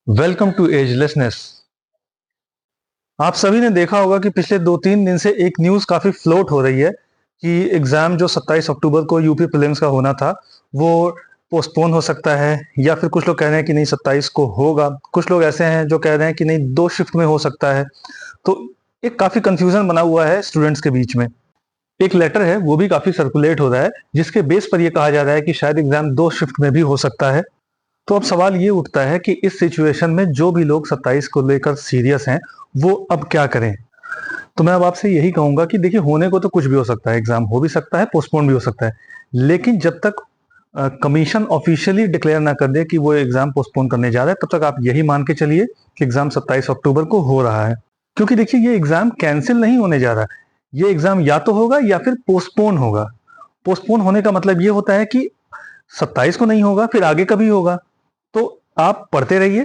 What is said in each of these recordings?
Welcome to एजलेसनेस। आप सभी ने देखा होगा कि पिछले 2-3 दिन से एक न्यूज़ काफ़ी फ्लोट हो रही है कि एग्ज़ाम जो 27 अक्टूबर को यूपी प्रीलिम्स का होना था, वो पोस्टपोन हो सकता है, या फिर कुछ लोग कह रहे हैं कि नहीं 27 को होगा। कुछ लोग ऐसे हैं जो कह रहे हैं कि नहीं 2 शिफ्ट में हो सकता है। तो एक काफ़ी कन्फ्यूज़न बना हुआ है स्टूडेंट्स के बीच में। एक लेटर है, वो भी काफ़ी सर्कुलेट हो रहा है, जिसके बेस पर ये कहा जा रहा है कि शायद एग्ज़ाम 2 शिफ्ट में भी हो सकता है। तो अब सवाल ये उठता है कि इस सिचुएशन में जो भी लोग 27 को लेकर सीरियस हैं, वो अब क्या करें? तो मैं अब आपसे यही कहूँगा कि देखिए, होने को तो कुछ भी हो सकता है, एग्ज़ाम हो भी सकता है, पोस्टपोन भी हो सकता है। लेकिन जब तक कमीशन ऑफ़िशियली डिक्लेयर ना कर दे कि वो एग्ज़ाम पोस्टपोन करने जा रहा है, तब तक आप यही मान के चलिए कि एग्ज़ाम 27 अक्टूबर को हो रहा है। क्योंकि देखिए, ये एग्ज़ाम कैंसल नहीं होने जा रहा है। ये एग्ज़ाम या तो होगा या फिर पोस्टपोन होगा। पोस्टपोन होने का मतलब ये होता है कि 27 को नहीं होगा, फिर आगे कभी होगा। तो आप पढ़ते रहिए,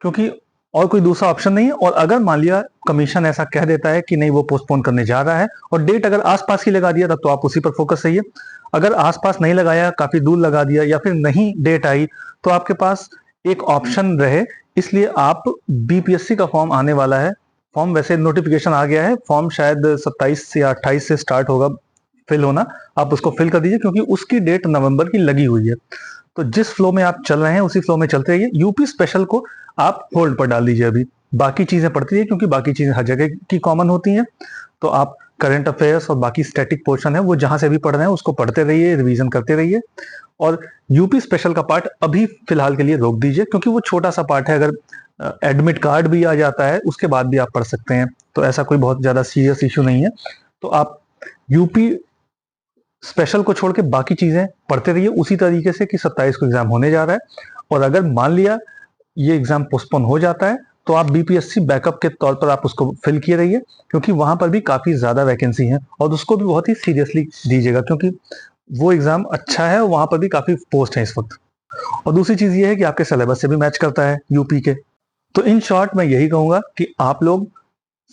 क्योंकि और कोई दूसरा ऑप्शन नहीं है। और अगर मान लिया कमीशन ऐसा कह देता है कि नहीं वो पोस्टपोन करने जा रहा है, और डेट अगर आसपास की लगा दिया, तब तो आप उसी पर फोकस रहिए। अगर आसपास नहीं लगाया, काफी दूर लगा दिया, या फिर नहीं डेट आई, तो आपके पास एक ऑप्शन रहे। इसलिए आप बीपीएससी का फॉर्म आने वाला है। फॉर्म वैसे नोटिफिकेशन आ गया है, फॉर्म शायद 27 या 28 से स्टार्ट होगा फिल होना। आप उसको फिल कर दीजिए, क्योंकि उसकी डेट नवंबर की लगी हुई है। तो जिस फ्लो में आप चल रहे हैं उसी फ्लो में चलते रहिए। यूपी स्पेशल को आप होल्ड पर डाल दीजिए अभी। बाकी चीजें पढ़ती रहिए, क्योंकि बाकी चीजें हर जगह की कॉमन होती हैं। तो आप करंट अफेयर्स और बाकी स्टैटिक पोर्शन है, वो जहां से भी पढ़ रहे हैं उसको पढ़ते रहिए, रिवीजन करते रहिए। और यूपी स्पेशल का पार्ट अभी फिलहाल के लिए रोक दीजिए, क्योंकि वो छोटा सा पार्ट है। अगर एडमिट कार्ड भी आ जाता है, उसके बाद भी आप पढ़ सकते हैं। तो ऐसा कोई बहुत ज्यादा सीरियस इशू नहीं है। तो आप यूपी स्पेशल को छोड़ के बाकी चीजें पढ़ते रहिए उसी तरीके से कि 27 को एग्जाम होने जा रहा है। और अगर मान लिया ये एग्जाम पोस्टपोन हो जाता है, तो आप बीपीएससी बैकअप के तौर पर आप उसको फिल किए रहिए, क्योंकि वहां पर भी काफी ज्यादा वैकेंसी है। और उसको भी बहुत ही सीरियसली दीजिएगा, क्योंकि वो एग्जाम अच्छा है और वहां पर भी काफी पोस्ट है इस वक्त। और दूसरी चीज ये है कि आपके सिलेबस से भी मैच करता है यूपी के। तो इन शॉर्ट मैं यही कहूंगा कि आप लोग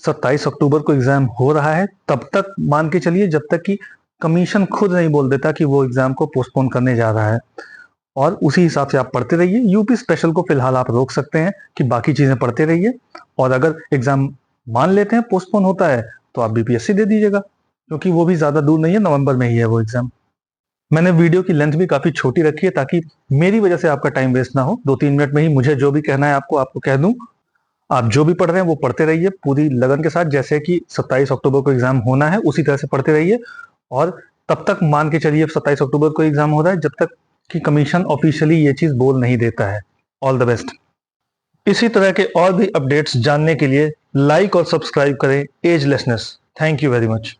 27 अक्टूबर को एग्जाम हो रहा है, तब तक मान के चलिए जब तक कि कमीशन खुद नहीं बोल देता कि वो एग्जाम को पोस्टपोन करने जा रहा है। और उसी हिसाब से आप पढ़ते रहिए। यूपी स्पेशल को फिलहाल आप रोक सकते हैं कि बाकी चीजें पढ़ते रहिए। और अगर एग्जाम मान लेते हैं पोस्टपोन होता है, तो आप बीपीएससी दे दीजिएगा, क्योंकि वो भी ज्यादा दूर नहीं है, नवंबर में ही है वो एग्जाम। मैंने वीडियो की लेंथ भी काफी छोटी रखी है, ताकि मेरी वजह से आपका टाइम वेस्ट ना हो। 2-3 मिनट में ही मुझे जो भी कहना है आपको आपको कह दूं। आप जो भी पढ़ रहे हैं वो पढ़ते रहिए पूरी लगन के साथ, जैसे कि 27 अक्टूबर को एग्जाम होना है उसी तरह से पढ़ते रहिए। और तब तक मान के चलिए 27 अक्टूबर को एग्जाम हो रहा है, जब तक कि कमीशन ऑफिशियली ये चीज बोल नहीं देता है। All the best. इसी तरह के और भी अपडेट्स जानने के लिए लाइक और सब्सक्राइब करें agelessness. Thank you very much.